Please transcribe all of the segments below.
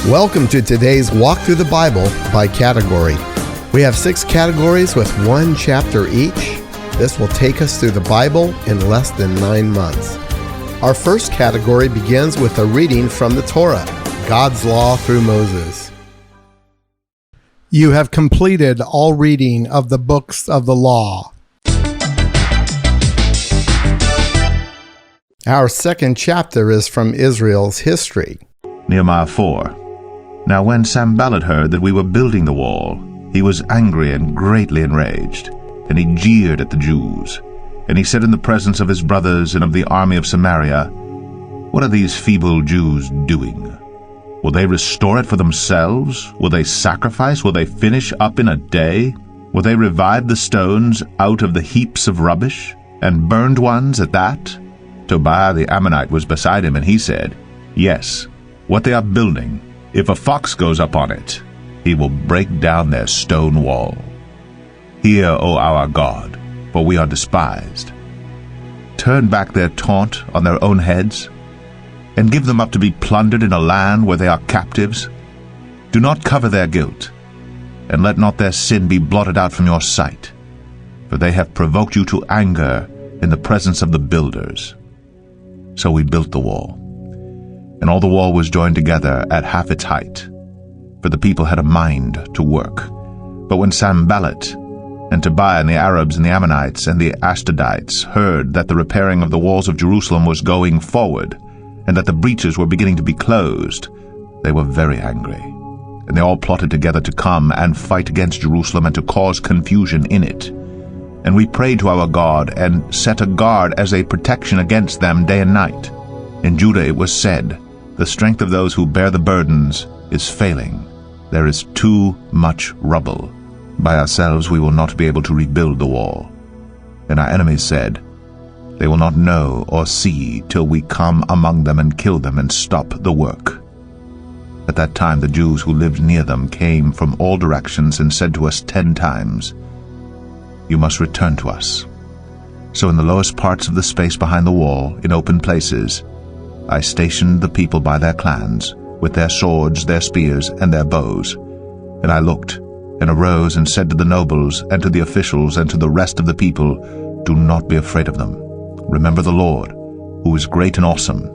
Welcome to today's Walk Through the Bible by category. We have 6 categories with 1 chapter each. This will take us through the Bible in less than 9 months. Our first category begins with a reading from the Torah, God's law through Moses. You have completed all reading of the books of the law. Our second chapter is from Israel's history. Nehemiah 4. Now when Sanballat heard that we were building the wall, he was angry and greatly enraged, and he jeered at the Jews. And he said in the presence of his brothers and of the army of Samaria, "What are these feeble Jews doing? Will they restore it for themselves? Will they sacrifice? Will they finish up in a day? Will they revive the stones out of the heaps of rubbish, and burned ones at that?" Tobiah the Ammonite was beside him, and he said, "Yes, what they are building, if a fox goes up on it, he will break down their stone wall. Hear, O our God, for we are despised. Turn back their taunt on their own heads, and give them up to be plundered in a land where they are captives. Do not cover their guilt, and let not their sin be blotted out from your sight, for they have provoked you to anger in the presence of the builders." So we built the wall, and all the wall was joined together at half its height, for the people had a mind to work. But when Sanballat and Tobiah and the Arabs and the Ammonites and the Ashdodites heard that the repairing of the walls of Jerusalem was going forward, and that the breaches were beginning to be closed, they were very angry. And they all plotted together to come and fight against Jerusalem and to cause confusion in it. And we prayed to our God and set a guard as a protection against them day and night. In Judah it was said, "The strength of those who bear the burdens is failing. There is too much rubble. By ourselves we will not be able to rebuild the wall." And our enemies said, "They will not know or see till we come among them and kill them and stop the work." At that time the Jews who lived near them came from all directions and said to us 10 times, "You must return to us." So in the lowest parts of the space behind the wall, in open places, I stationed the people by their clans, with their swords, their spears, and their bows. And I looked, and arose and said to the nobles, and to the officials, and to the rest of the people, "Do not be afraid of them. Remember the Lord, who is great and awesome,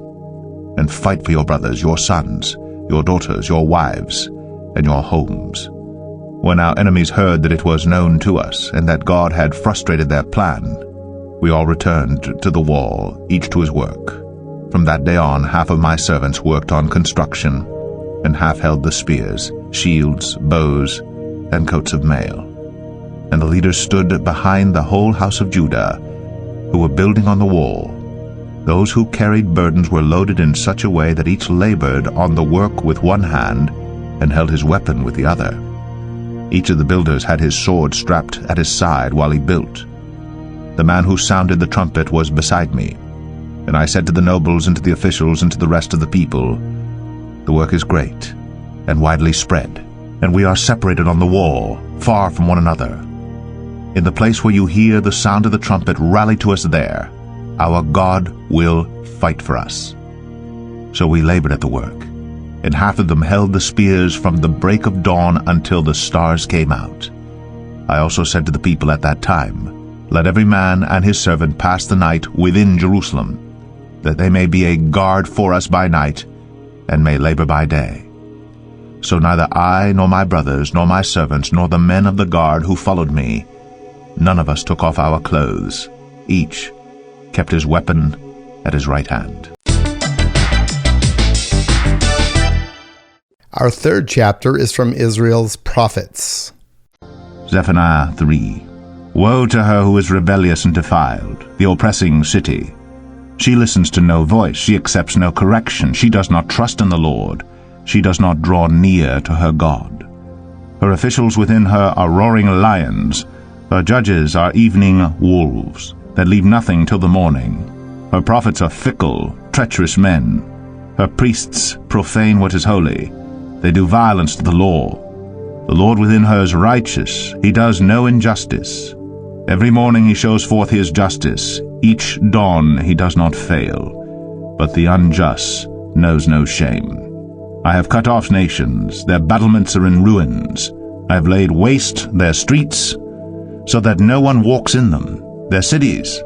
and fight for your brothers, your sons, your daughters, your wives, and your homes." When our enemies heard that it was known to us, and that God had frustrated their plan, we all returned to the wall, each to his work. From that day on, half of my servants worked on construction, and half held the spears, shields, bows, and coats of mail. And the leaders stood behind the whole house of Judah, who were building on the wall. Those who carried burdens were loaded in such a way that each labored on the work with one hand and held his weapon with the other. Each of the builders had his sword strapped at his side while he built. The man who sounded the trumpet was beside me. And I said to the nobles and to the officials and to the rest of the people, "The work is great and widely spread, and we are separated on the wall, far from one another. In the place where you hear the sound of the trumpet, rally to us there. Our God will fight for us." So we labored at the work, and half of them held the spears from the break of dawn until the stars came out. I also said to the people at that time, "Let every man and his servant pass the night within Jerusalem, that they may be a guard for us by night, and may labor by day." So neither I, nor my brothers, nor my servants, nor the men of the guard who followed me, none of us took off our clothes. Each kept his weapon at his right hand. Our third chapter is from Israel's prophets. Zephaniah 3. Woe to her who is rebellious and defiled, the oppressing city. She listens to no voice, she accepts no correction, she does not trust in the Lord, she does not draw near to her God. Her officials within her are roaring lions, her judges are evening wolves, that leave nothing till the morning. Her prophets are fickle, treacherous men. Her priests profane what is holy, they do violence to the law. The Lord within her is righteous, he does no injustice. Every morning he shows forth his justice, each dawn he does not fail. But the unjust knows no shame. I have cut off nations, their battlements are in ruins. I have laid waste their streets, so that no one walks in them. Their cities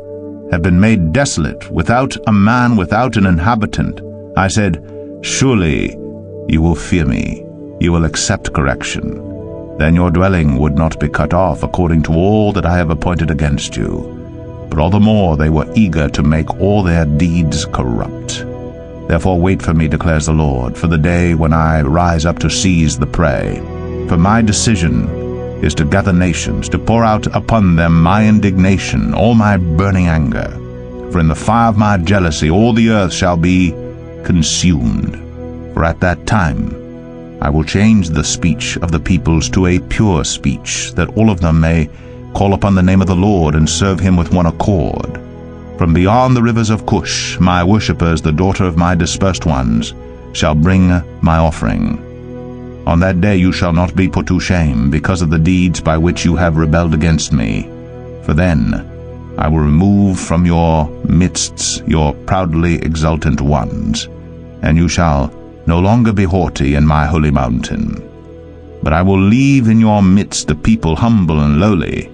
have been made desolate, without a man, without an inhabitant. I said, surely you will fear me, you will accept correction. Then your dwelling would not be cut off according to all that I have appointed against you. But all the more they were eager to make all their deeds corrupt. Therefore wait for me, declares the Lord, for the day when I rise up to seize the prey. For my decision is to gather nations, to pour out upon them my indignation, all my burning anger. For in the fire of my jealousy all the earth shall be consumed. For at that time I will change the speech of the peoples to a pure speech, that all of them may call upon the name of the Lord and serve him with one accord. From beyond the rivers of Cush, my worshippers, the daughter of my dispersed ones, shall bring my offering. On that day you shall not be put to shame because of the deeds by which you have rebelled against me. For then I will remove from your midst your proudly exultant ones, and you shall no longer be haughty in my holy mountain. But I will leave in your midst the people humble and lowly.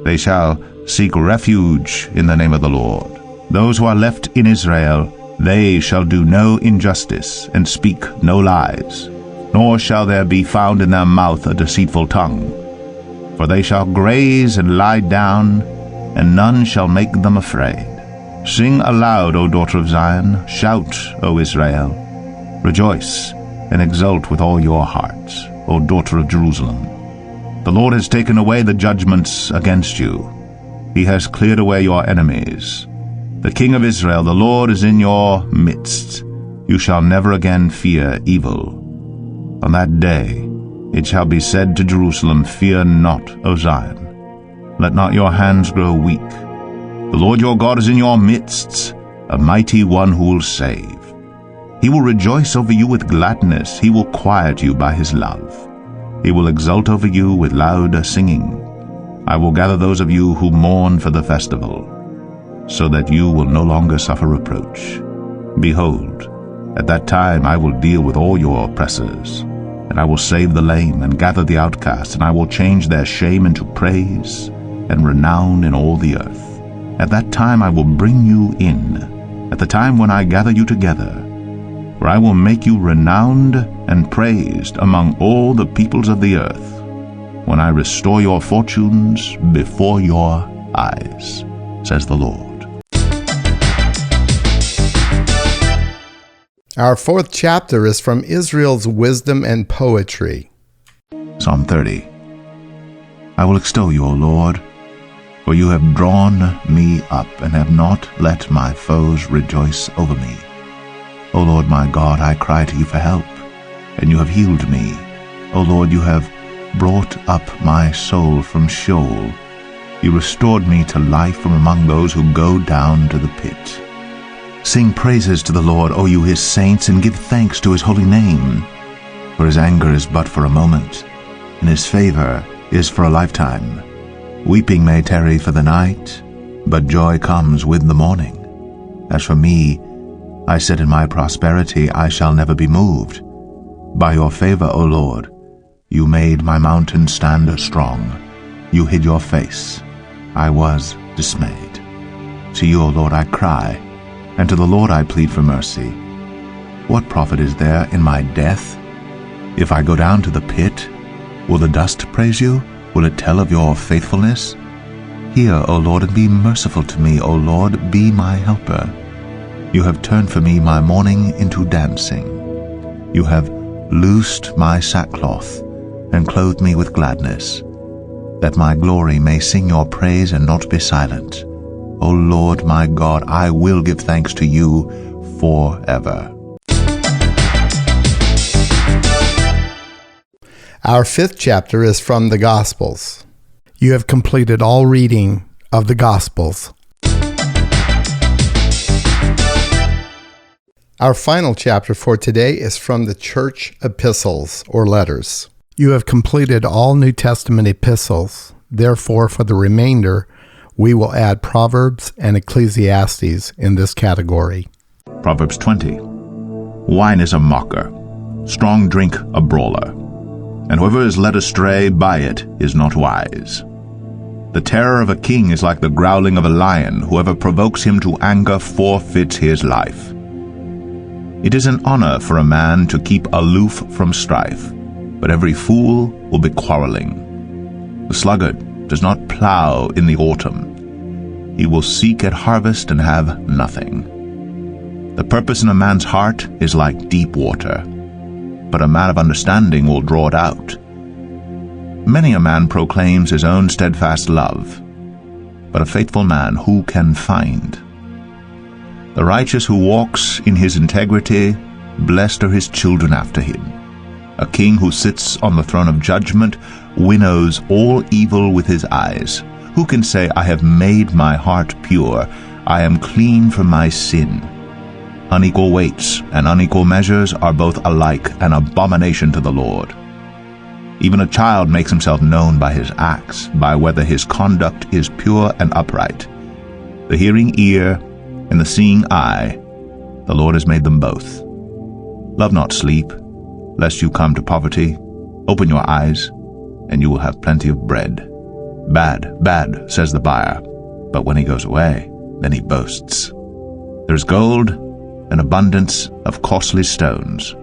They shall seek refuge in the name of the Lord. Those who are left in Israel, they shall do no injustice and speak no lies, nor shall there be found in their mouth a deceitful tongue. For they shall graze and lie down, and none shall make them afraid. Sing aloud, O daughter of Zion, shout, O Israel. Rejoice and exult with all your hearts, O daughter of Jerusalem. The Lord has taken away the judgments against you. He has cleared away your enemies. The King of Israel, the Lord, is in your midst. You shall never again fear evil. On that day it shall be said to Jerusalem, fear not, O Zion. Let not your hands grow weak. The Lord your God is in your midst, a mighty one who will save. He will rejoice over you with gladness. He will quiet you by his love. He will exult over you with loud singing. I will gather those of you who mourn for the festival, so that you will no longer suffer reproach. Behold, at that time I will deal with all your oppressors, and I will save the lame and gather the outcast, and I will change their shame into praise and renown in all the earth. At that time I will bring you in, at the time when I gather you together, for I will make you renowned and praised among all the peoples of the earth, when I restore your fortunes before your eyes, says the Lord. Our fourth chapter is from Israel's wisdom and poetry. Psalm 30. I will extol you, O Lord, for you have drawn me up and have not let my foes rejoice over me. O Lord my God, I cry to you for help, and you have healed me. O Lord, you have brought up my soul from Sheol. You restored me to life from among those who go down to the pit. Sing praises to the Lord, O you his saints, and give thanks to his holy name. For his anger is but for a moment, and his favor is for a lifetime. Weeping may tarry for the night, but joy comes with the morning. As for me, I said in my prosperity, I shall never be moved. By your favor, O Lord, you made my mountain stand strong. You hid your face. I was dismayed. To you, O Lord, I cry, and to the Lord I plead for mercy. What profit is there in my death? If I go down to the pit, will the dust praise you? Will it tell of your faithfulness? Hear, O Lord, and be merciful to me. O Lord, be my helper. You have turned for me my mourning into dancing. You have loosed my sackcloth and clothed me with gladness, that my glory may sing your praise and not be silent. O Lord my God, I will give thanks to you forever. Our fifth chapter is from the Gospels. You have completed all reading of the Gospels. Our final chapter for today is from the church epistles, or letters. You have completed all New Testament epistles. Therefore, for the remainder, we will add Proverbs and Ecclesiastes in this category. Proverbs 20. Wine is a mocker. strong drink a brawler, and whoever is led astray by it is not wise. The terror of a king is like the growling of a lion. Whoever provokes him to anger forfeits his life. It is an honor for a man to keep aloof from strife, but every fool will be quarreling. The sluggard does not plow in the autumn. He will seek at harvest and have nothing. The purpose in a man's heart is like deep water, but a man of understanding will draw it out. Many a man proclaims his own steadfast love, but a faithful man who can find? The righteous who walks in his integrity, blessed are his children after him. A king who sits on the throne of judgment winnows all evil with his eyes. Who can say, I have made my heart pure, I am clean from my sin? Unequal weights and unequal measures are both alike an abomination to the Lord. Even a child makes himself known by his acts, by whether his conduct is pure and upright. The hearing ear and the seeing eye, the Lord has made them both. Love not sleep, lest you come to poverty. Open your eyes, and you will have plenty of bread. Bad, bad, says the buyer, but when he goes away, then he boasts. There is gold and abundance of costly stones,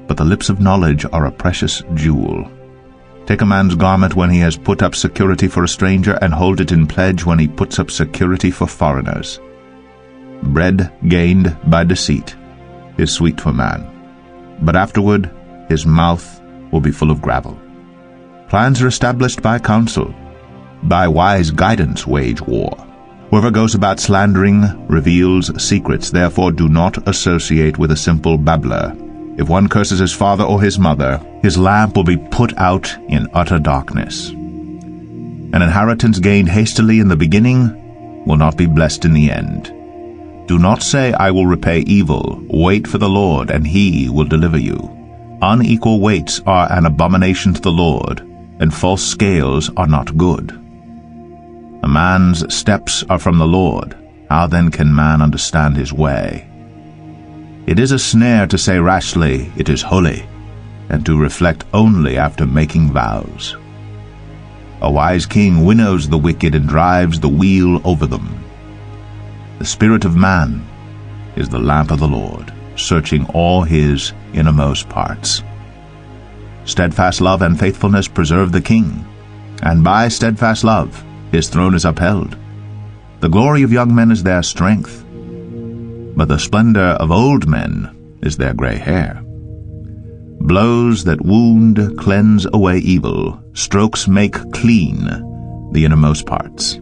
but the lips of knowledge are a precious jewel. Take a man's garment when he has put up security for a stranger, and hold it in pledge when he puts up security for foreigners. Bread gained by deceit is sweet for man, but afterward his mouth will be full of gravel. Plans are established by counsel. By wise guidance wage war. Whoever goes about slandering reveals secrets. Therefore do not associate with a simple babbler. If one curses his father or his mother, his lamp will be put out in utter darkness. An inheritance gained hastily in the beginning will not be blessed in the end. Do not say, I will repay evil. Wait for the Lord, and he will deliver you. Unequal weights are an abomination to the Lord, and false scales are not good. A man's steps are from the Lord. How then can man understand his way? It is a snare to say rashly, it is holy, and to reflect only after making vows. A wise king winnows the wicked and drives the wheel over them. The spirit of man is the lamp of the Lord, searching all his innermost parts. Steadfast love and faithfulness preserve the king, and by steadfast love his throne is upheld. The glory of young men is their strength, but the splendor of old men is their gray hair. Blows that wound cleanse away evil, strokes make clean the innermost parts.